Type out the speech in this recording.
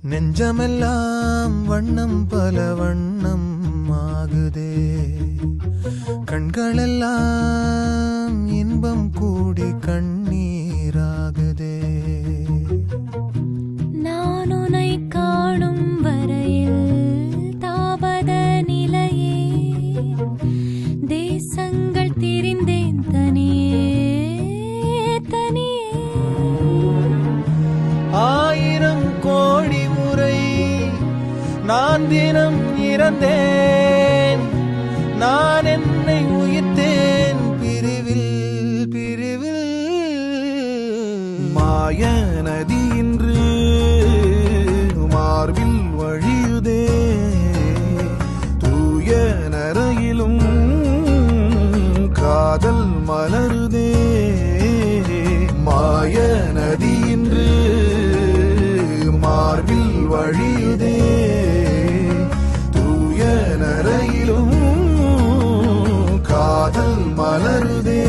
நெஞ்சமெல்லாம் வண்ணம் பல வண்ணம் ஆகுதே, கண்களெல்லாம் இன்பம் கூடி கண்ணீராகுதே. நான் உன்னை காணும் வரையில் தாபத நிலையே, தேசங்கள் திரிந்தேன் தனியே தனியே. 1000 கோடி முறை நான் தினம் இறந்தேன், நான் என்னை உயிர்த்தேன் பிரிவில் பிரிவில். மாய நதி இன்று மார்பில் வழியுதே, தூய நரையிலும் காதல் மலருதே. மாய நதி இன்று மார்பில் வழியுதே, தூய நரையிலும் காதல் மலருதே.